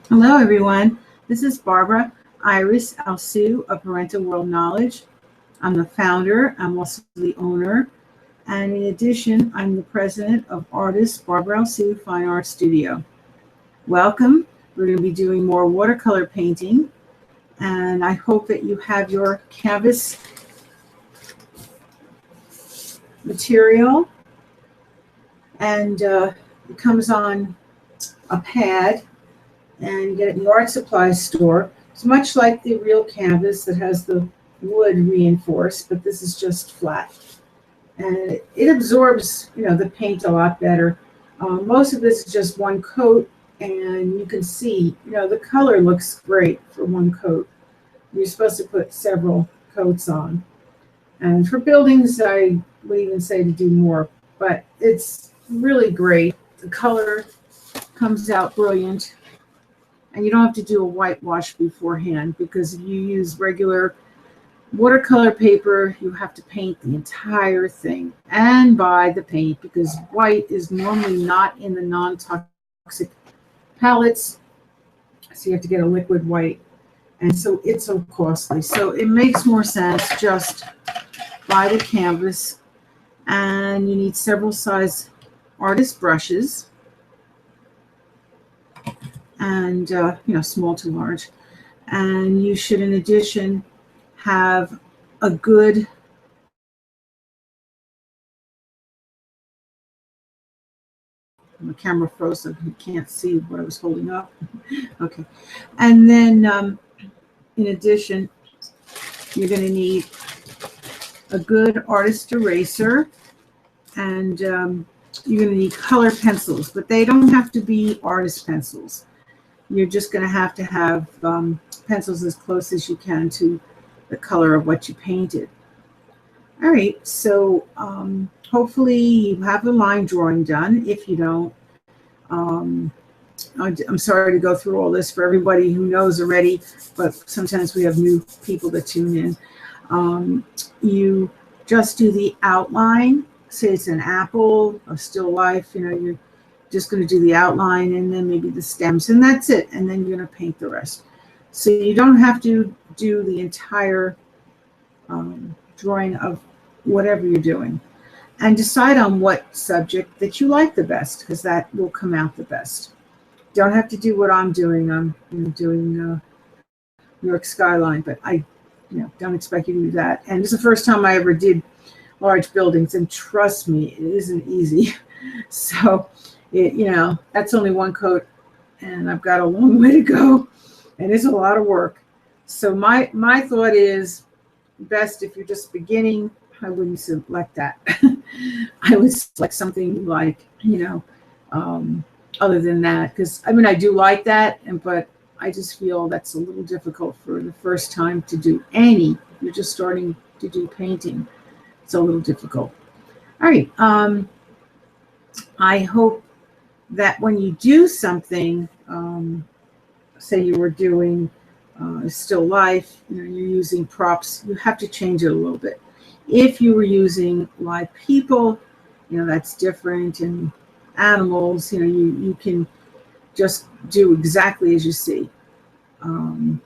Hello, everyone. This is Barbara Iris Alsu of Parental World Knowledge. I'm the founder. I'm also the owner. And in addition, I'm the president of Artist Barbara Alsu Fine Art Studio. Welcome. We're going to be doing more watercolor painting. And I hope that you have your canvas material. And it comes on a pad, and you get it in the art supply store. It's much like the real canvas that has the wood reinforced, but this is just flat. And it absorbs, the paint a lot better. Most of this is just one coat, and you can see, the color looks great for one coat. You're supposed to put several coats on. And for buildings, I would even say to do more, but it's really great. The color comes out brilliant. And you don't have to do a whitewash beforehand, because if you use regular watercolor paper, you have to paint the entire thing and buy the paint, because white is normally not in the non-toxic palettes. So you have to get a liquid white. And so it's so costly. So it makes more sense just buy the canvas, and you need several size artist brushes. And small to large, and you should in addition have a good the camera froze so you can't see what I was holding up. Okay, and then in addition, you're going to need a good artist eraser, and you're going to need color pencils, but they don't have to be artist pencils. You're just going to have pencils as close as you can to the color of what you painted. All right, so hopefully you have the line drawing done. If you don't, I'm sorry to go through all this for everybody who knows already, but sometimes we have new people that tune in. You just do the outline. Say it's an apple, a still life, you're just going to do the outline and then maybe the stems, and that's it. And then you're going to paint the rest. So you don't have to do the entire drawing of whatever you're doing. And decide on what subject that you like the best, because that will come out the best. Don't have to do what I'm doing. I'm doing New York skyline, but I don't expect you to do that. And this is the first time I ever did large buildings, and trust me, it isn't easy. So that's only one coat, and I've got a long way to go, and it's a lot of work. So my thought is, best if you're just beginning, I wouldn't select that. I would select something like, other than that, because I do like that, but I just feel that's a little difficult for the first time to do any. You're just starting to do painting. It's a little difficult. All right. I hope that when you do something, say you were doing still life, you're using props, you have to change it a little bit. If you were using live people, that's different, and animals, you can just do exactly as you see. And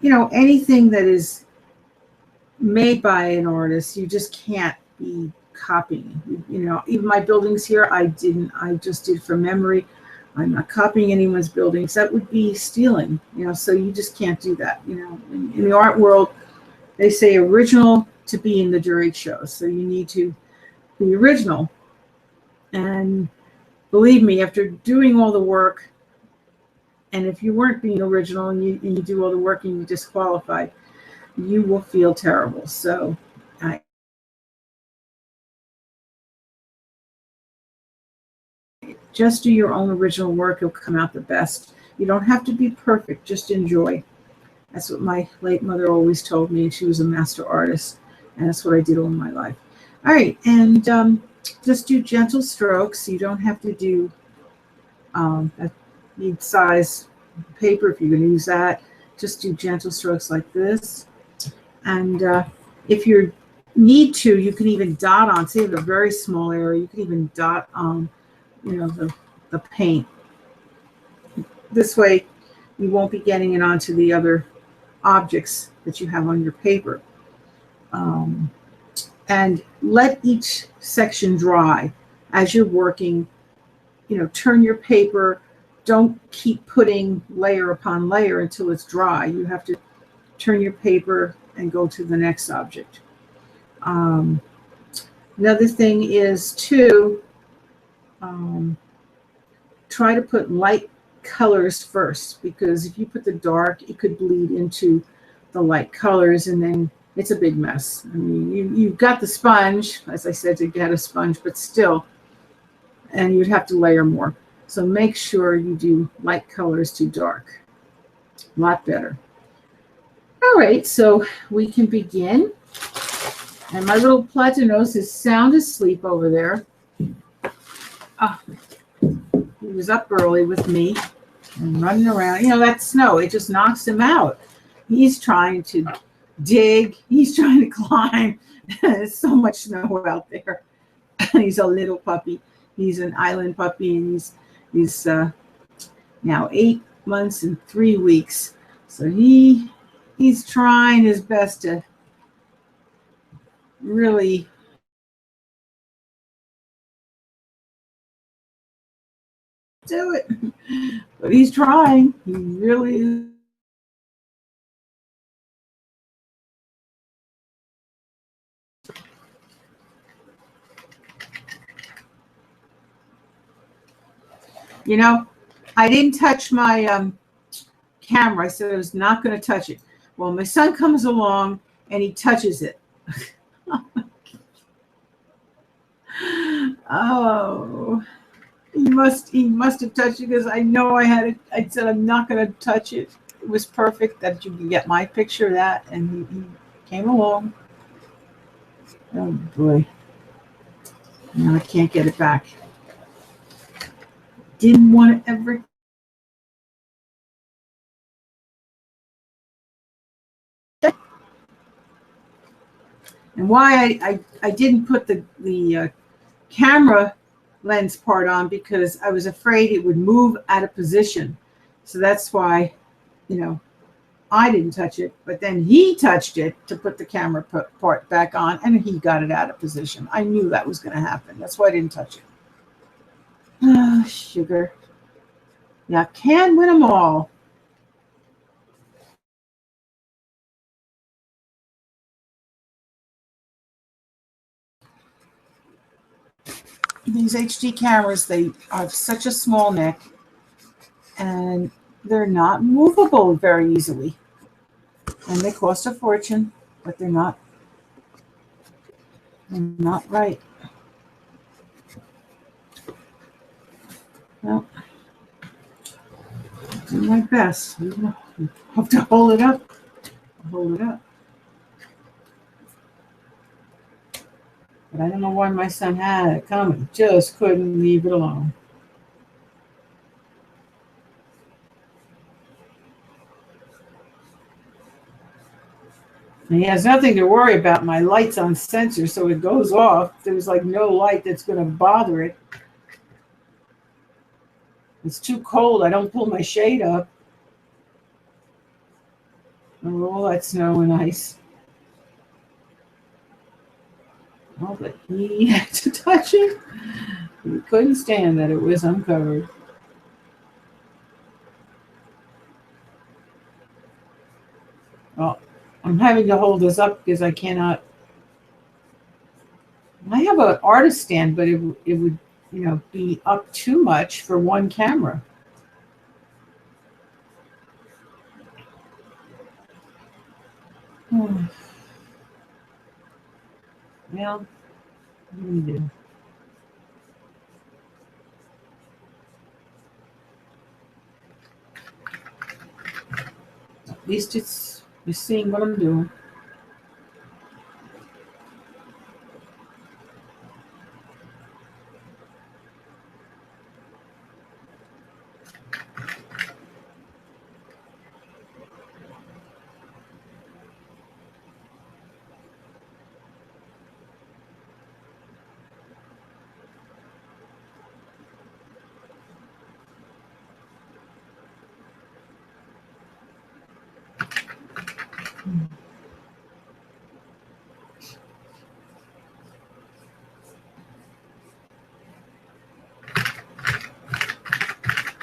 anything that is made by an artist, you just can't be copying. Even my buildings here, I just did from memory. I'm not copying anyone's buildings. That would be stealing, so you just can't do that. In the art world, they say original to be in the jury show. So you need to be original. And believe me, after doing all the work, and if you weren't being original and you do all the work and you disqualified, you will feel terrible. So just do your own original work. It'll come out the best. You don't have to be perfect. Just enjoy. That's what my late mother always told me. She was a master artist, and that's what I did all my life. All right, and just do gentle strokes. You don't have to do need size paper if you're going to use that. Just do gentle strokes like this. And if you need to, you can even dot on, say, in a very small area, you can even dot on, the paint. This way you won't be getting it onto the other objects that you have on your paper. And let each section dry as you're working. Turn your paper. Don't keep putting layer upon layer until it's dry. You have to turn your paper and go to the next object. Another thing is to try to put light colors first, because if you put the dark, it could bleed into the light colors, and then it's a big mess. I mean, you've got the sponge, as I said, to get a sponge, but still, and you'd have to layer more. So make sure you do light colors to dark. A lot better. All right, so we can begin. And my little Platinos is sound asleep over there. He was up early with me and running around. That snow, it just knocks him out. He's trying to dig. He's trying to climb. There's so much snow out there. He's a little puppy. He's an island puppy, and he's now 8 months and 3 weeks. So he's trying his best to really do it. But he's trying. He really is. I didn't touch my camera. I said I was not going to touch it. Well, my son comes along and he touches it. Oh, he must have touched it, because I know I had it. I said I'm not going to touch it. It was perfect that you can get my picture of that, and he came along. Oh boy, now I can't get it back. Didn't want to ever. And why I didn't put the camera lens part on, because I was afraid it would move out of position. So that's why, I didn't touch it, but then he touched it to put the camera part back on, and he got it out of position. I knew that was going to happen. That's why I didn't touch it. Ah, sugar. Yeah, can win them all. These HD cameras, they have such a small neck, and they're not movable very easily. And they cost a fortune, but they're not right. Well, do my best. I have to hold it up. Hold it up. But I don't know why my son had it coming. Just couldn't leave it alone. And he has nothing to worry about. My light's on sensor, so it goes off. There's like no light that's going to bother it. It's too cold. I don't pull my shade up. And all that snow and ice. Oh, but he had to touch it. He couldn't stand that it was uncovered. Well, I'm having to hold this up because I cannot. I have an artist stand, but it would, be up too much for one camera. Well, what do we do? At least you're seeing what I'm doing.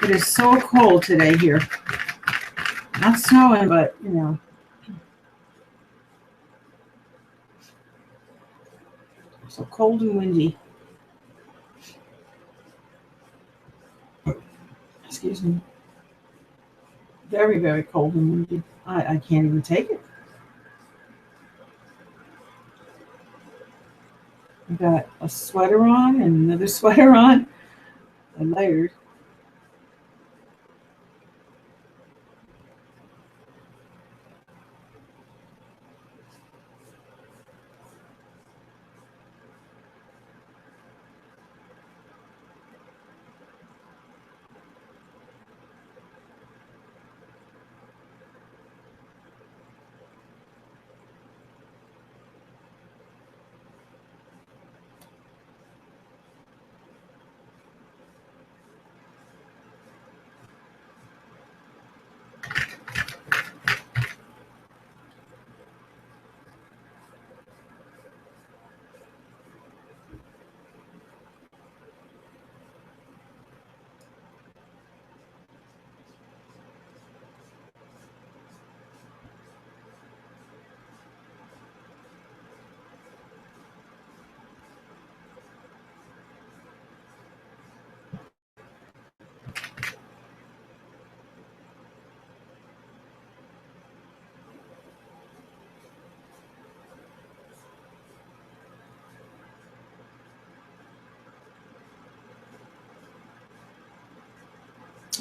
It is so cold today here. Not snowing, but you know. So cold and windy. Excuse me. Very, very cold and windy. I can't even take it. I got a sweater on and another sweater on. I layered.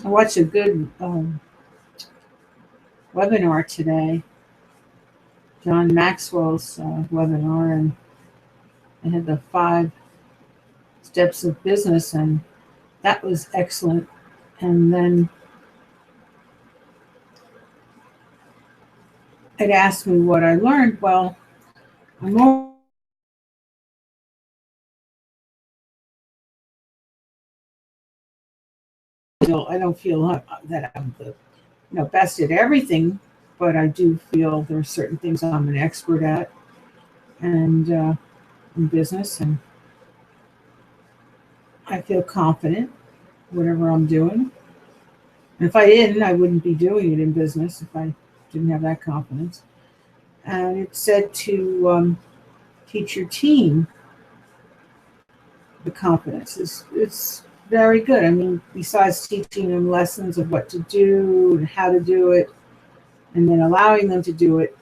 I watched a good webinar today, John Maxwell's webinar, and they had the 5 steps of business, and that was excellent. And then it asked me what I learned. Well, I'm more I don't feel that I'm the best at everything, but I do feel there are certain things I'm an expert at, and in business, and I feel confident whatever I'm doing. And if I didn't, I wouldn't be doing it in business if I didn't have that confidence. And it said to teach your team the confidence. It's very good. I mean, besides teaching them lessons of what to do and how to do it, and then allowing them to do it,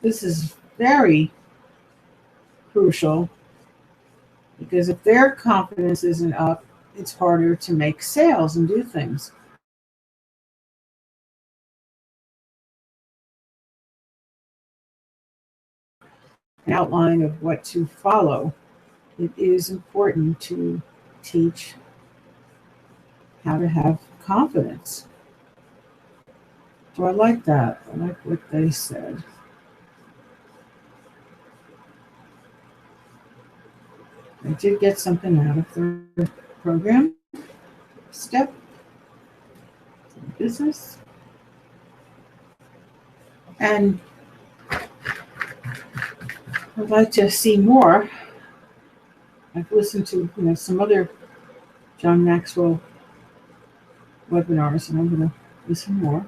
this is very crucial, because if their confidence isn't up, it's harder to make sales and do things. An outline of what to follow. It is important to teach how to have confidence. So I like that. I like what they said. I did get something out of their program. Step business. And I'd like to see more. I've listened to some other John Maxwell webinars, and I'm going to listen more.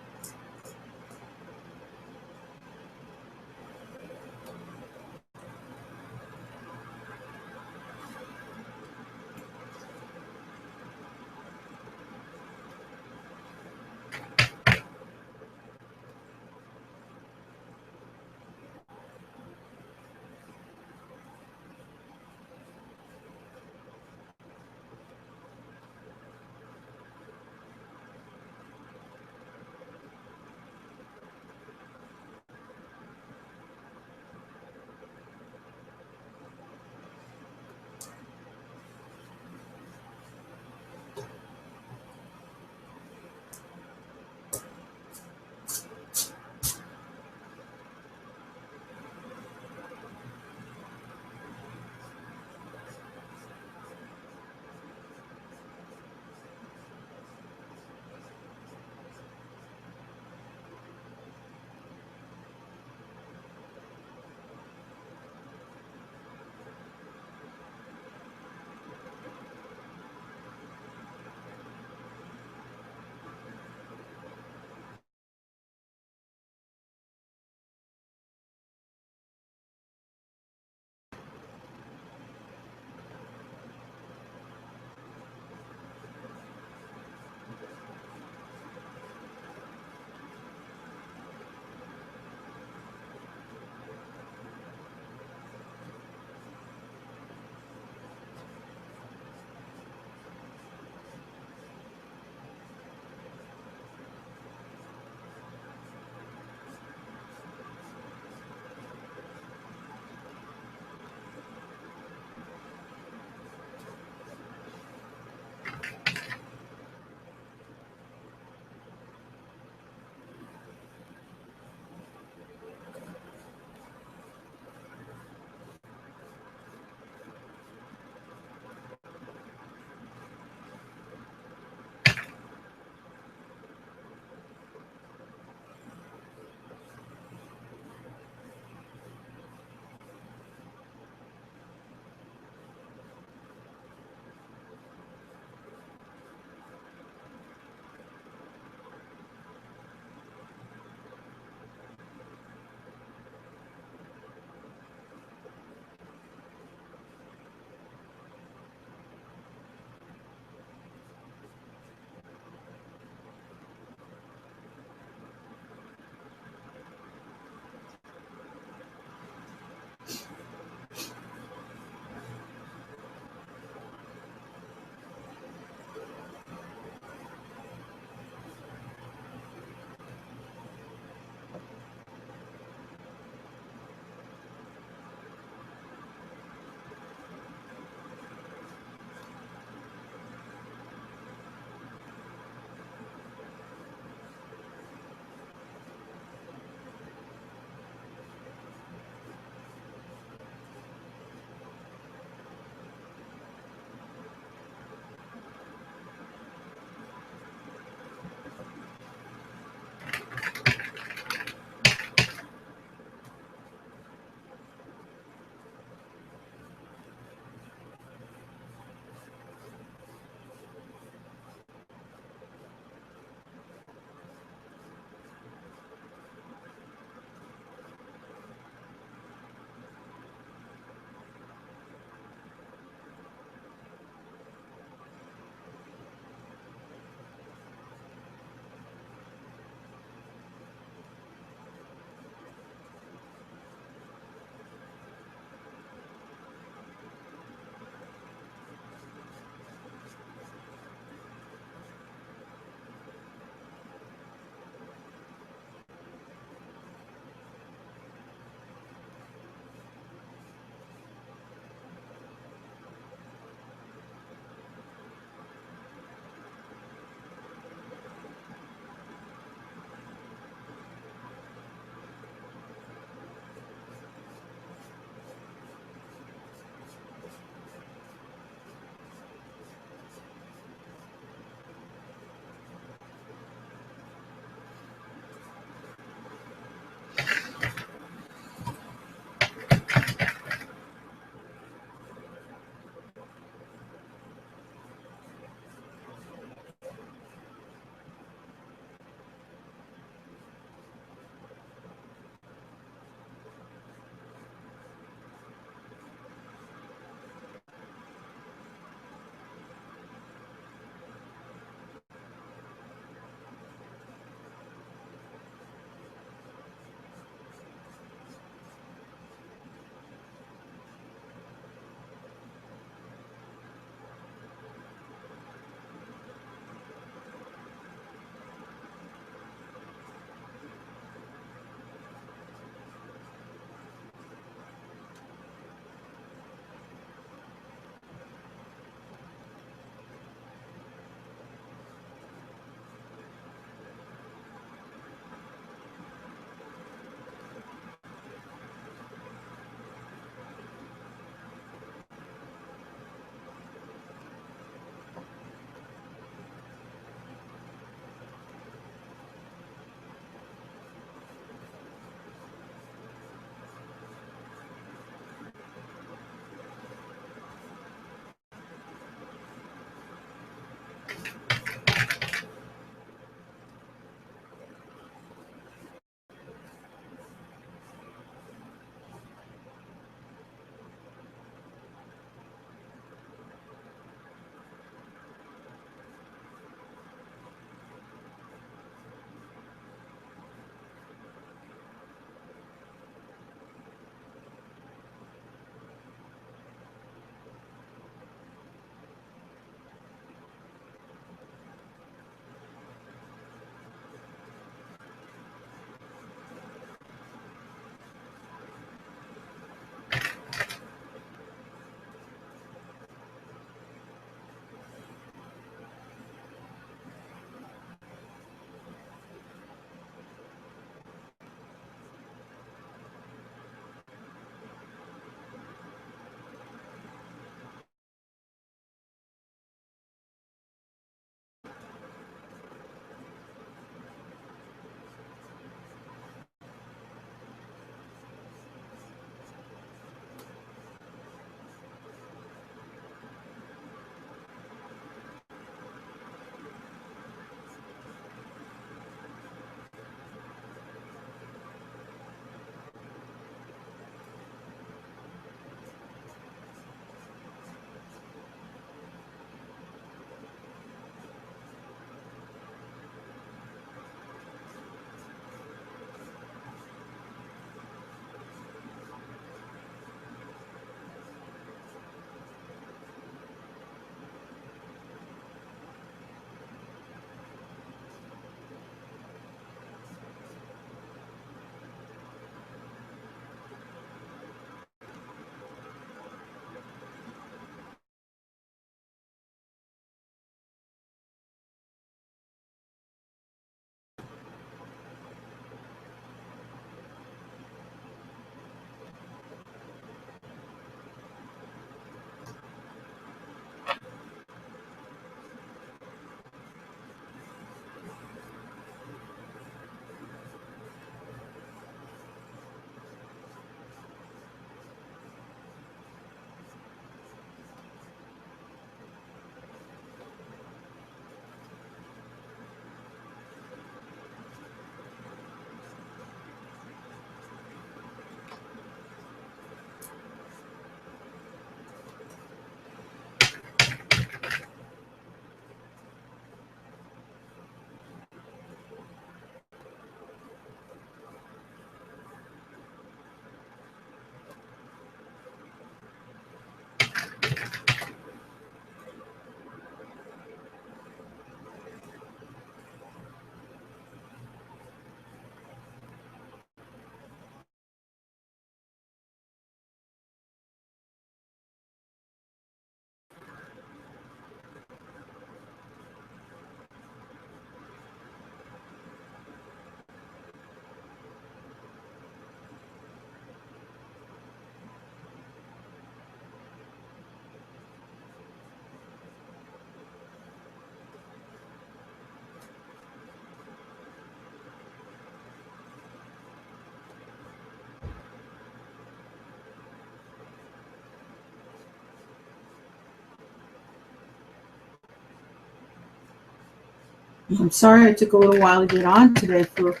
I'm sorry it took a little while to get on today for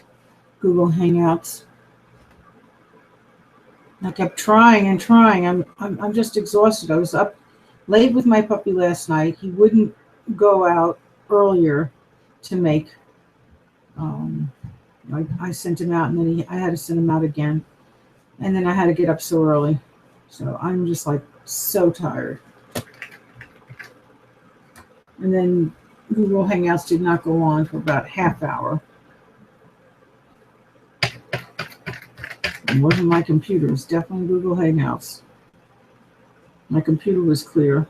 Google Hangouts. I kept trying and trying. I'm just exhausted. I was up late with my puppy last night. He wouldn't go out earlier to make. I sent him out, and then I had to send him out again, and then I had to get up so early. So I'm just like so tired. And then Google Hangouts did not go on for about half hour. It wasn't my computer. It was definitely Google Hangouts. My computer was clear.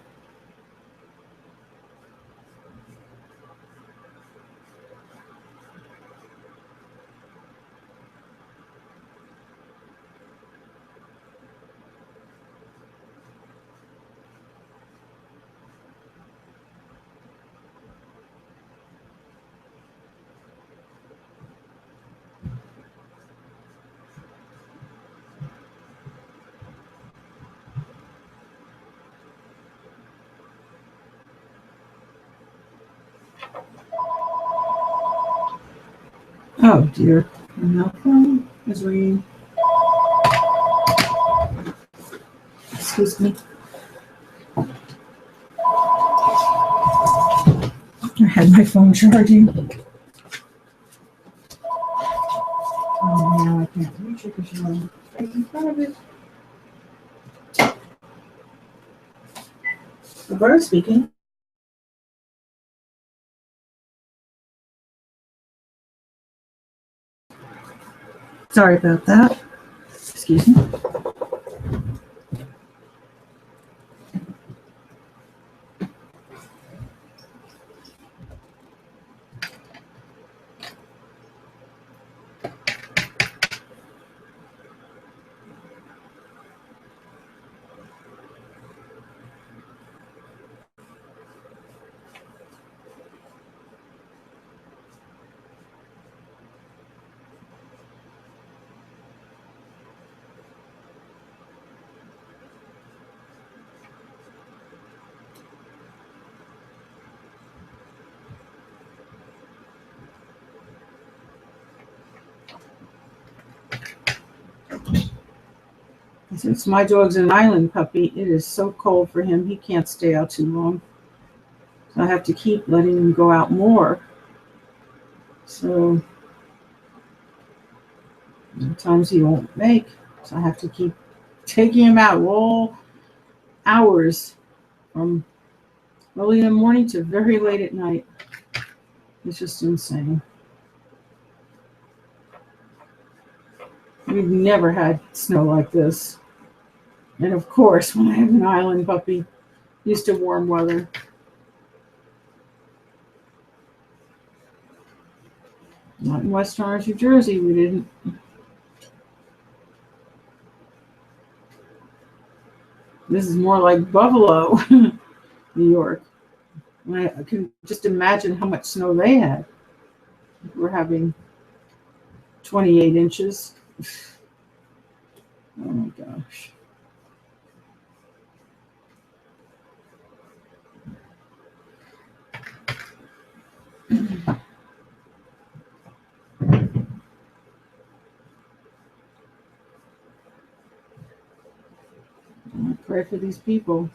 Oh dear. My phone is ringing. Excuse me. I had my phone charging. Oh, now I can't reach it because you're right in front of it. Roberta speaking. Sorry about that. Excuse me. Since my dog's an island puppy, it is so cold for him. He can't stay out too long. So I have to keep letting him go out more. So sometimes he won't make. So I have to keep taking him out all hours from early in the morning to very late at night. It's just insane. We've never had snow like this. And of course, when I have an island puppy, used to warm weather. Not in West Orange, New Jersey, we didn't. This is more like Buffalo, New York. I can just imagine how much snow they had. We're having 28 inches. Oh my gosh. I pray for these people.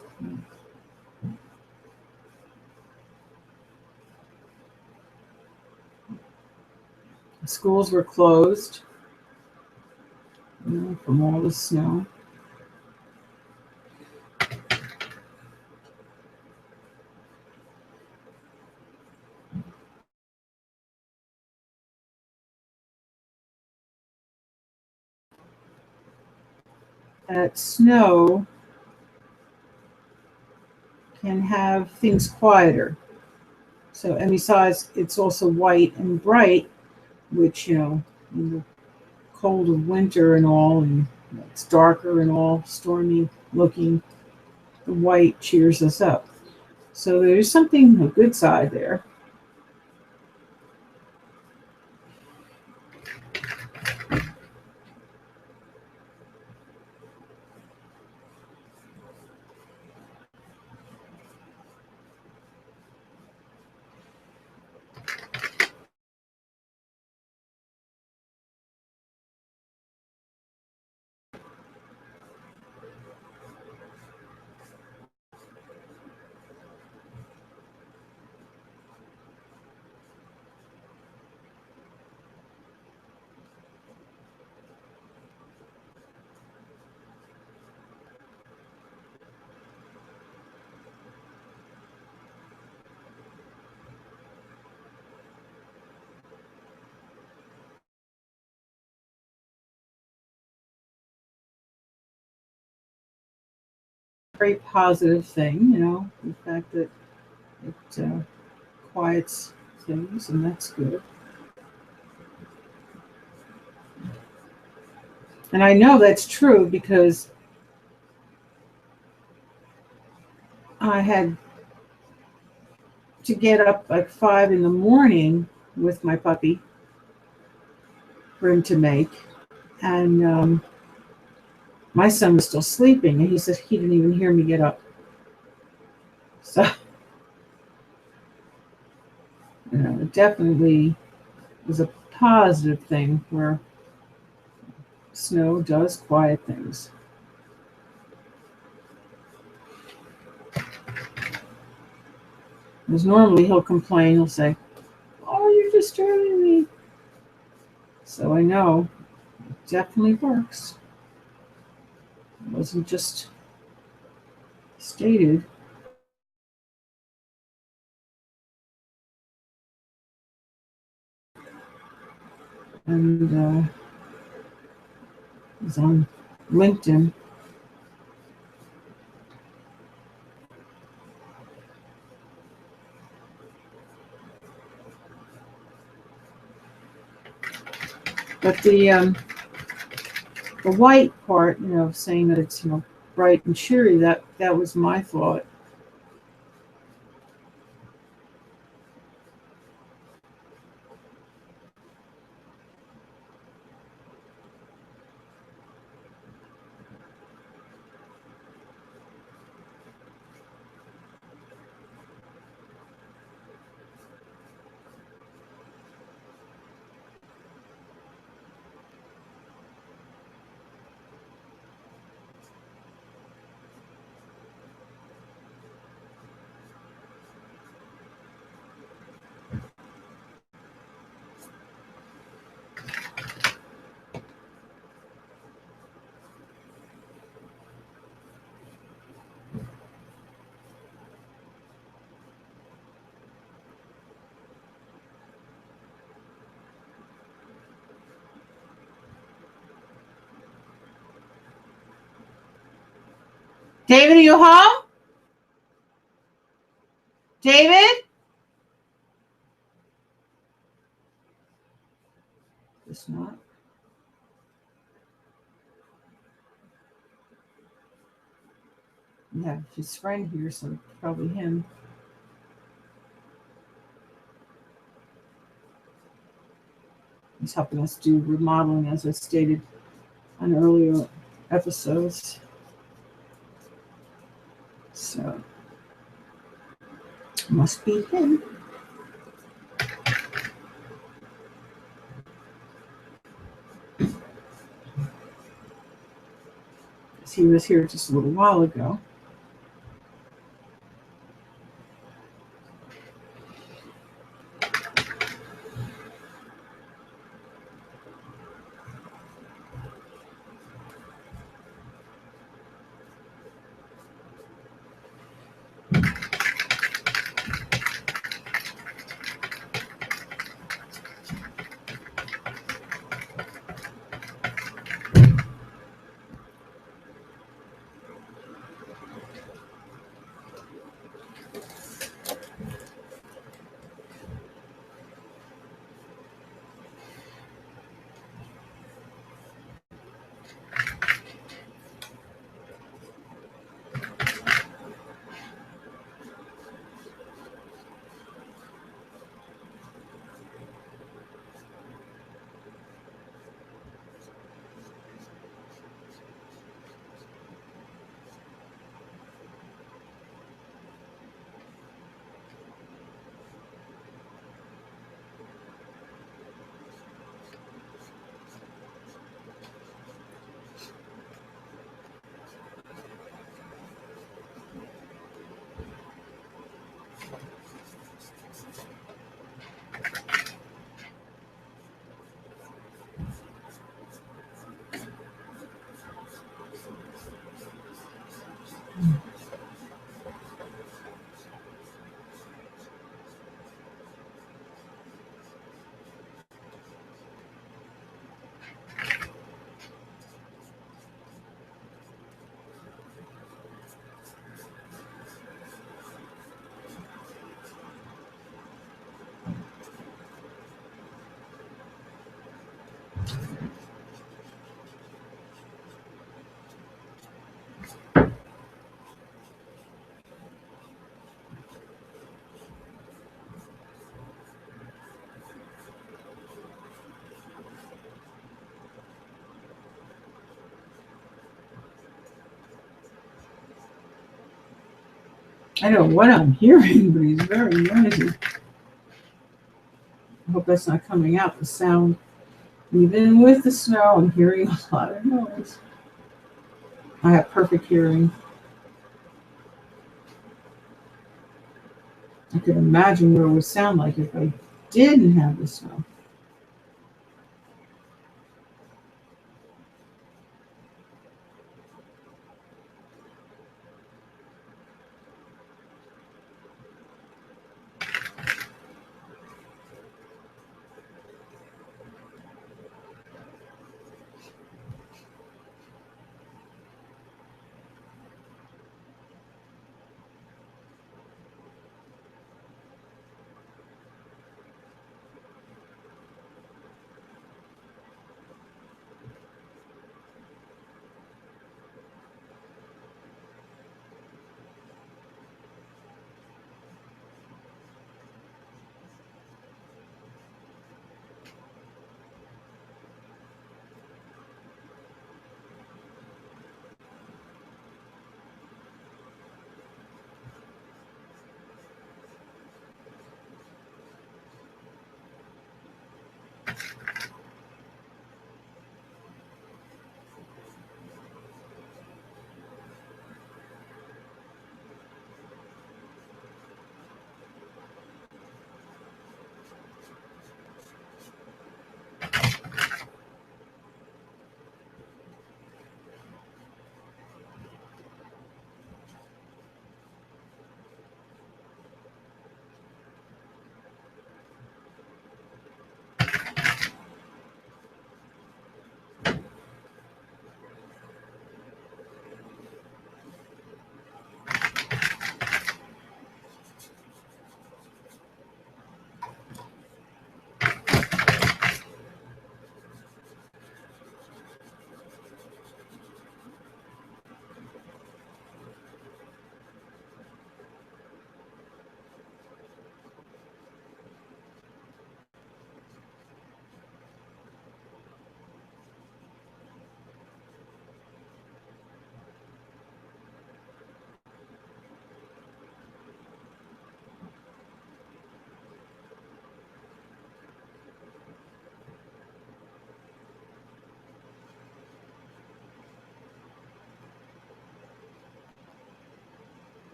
Schools were closed, from all the snow. That snow can have things quieter. So, and besides, it's also white and bright, which, in the cold of winter and all, and it's darker and all stormy looking, the white cheers us up. So there's something, a good side there. very positive thing, the fact that it quiets things, and that's good. And I know that's true because I had to get up like 5 in the morning with my puppy for him to make. And my son was still sleeping, and he said he didn't even hear me get up. So, it definitely is a positive thing where snow does quiet things. Because normally he'll complain, he'll say, "Oh, you're disturbing me." So I know it definitely works. It wasn't just stated. And it's on LinkedIn. But the white part, saying that it's bright and cheery, that was my thought. David, are you home? David? It's not. We have his friend here, so probably him. He's helping us do remodeling, as I stated on earlier episodes. So, must be him. He was here just a little while ago. I don't know what I'm hearing, but he's very noisy. I hope that's not coming out, the sound. Even with the snow, I'm hearing a lot of noise. I have perfect hearing. I could imagine what it would sound like if I didn't have the snow.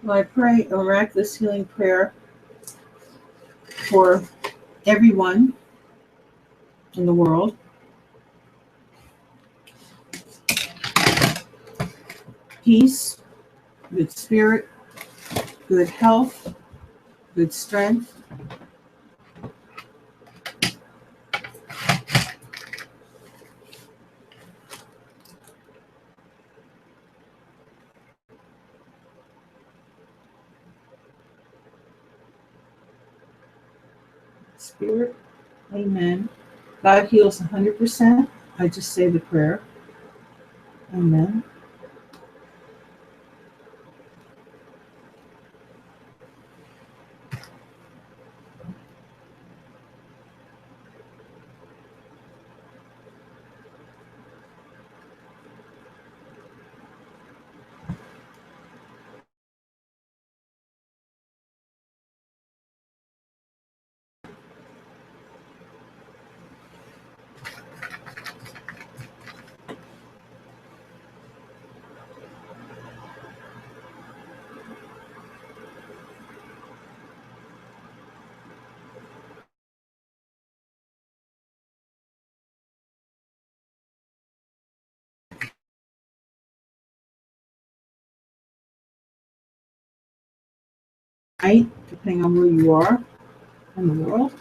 Well, I pray a miraculous healing prayer for everyone in the world. Peace, good spirit, good health, good strength. Spirit, amen. God heals 100%. I just say the prayer. Amen. Right, depending on where you are in the world.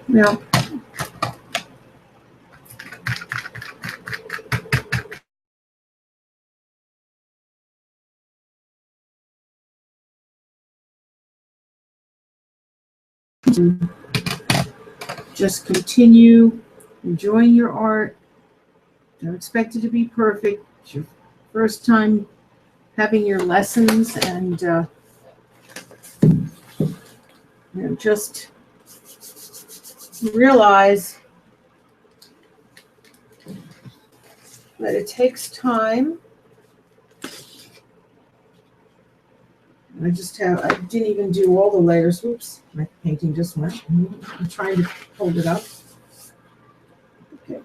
Now, just continue enjoying your art. Don't expect it to be perfect. It's your first time having your lessons, and just realize that it takes time. I didn't even do all the layers. Whoops, my painting just went. I'm trying to hold it up. Okay.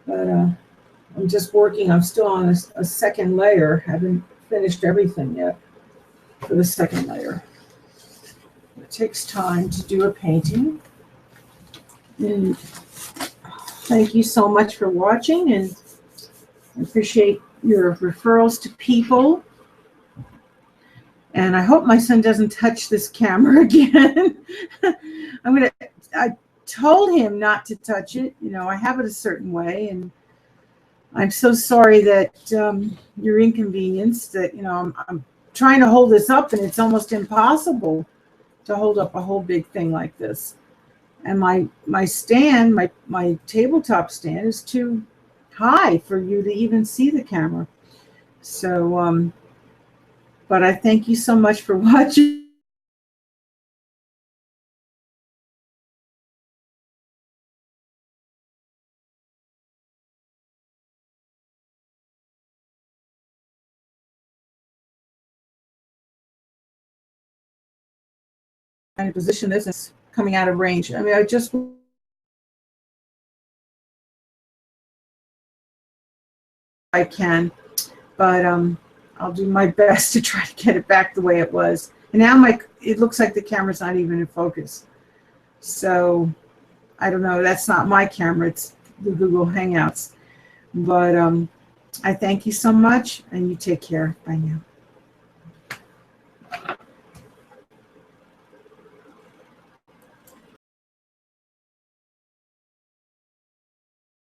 But I'm just working. I'm still on a second layer. Haven't finished everything yet for the second layer. It takes time to do a painting. And thank you so much for watching, and I appreciate your referrals to people. And I hope my son doesn't touch this camera again. I told him not to touch it. I have it a certain way, and I'm so sorry that you're inconvenienced. That I'm trying to hold this up, and it's almost impossible to hold up a whole big thing like this. And my stand, my tabletop stand, is too high for you to even see the camera. So, but I thank you so much for watching. To position this is coming out of range. I mean, I can, but I'll do my best to try to get it back the way it was. And now it looks like the camera's not even in focus. So I don't know. That's not my camera. It's the Google Hangouts. But I thank you so much, and you take care. Bye now.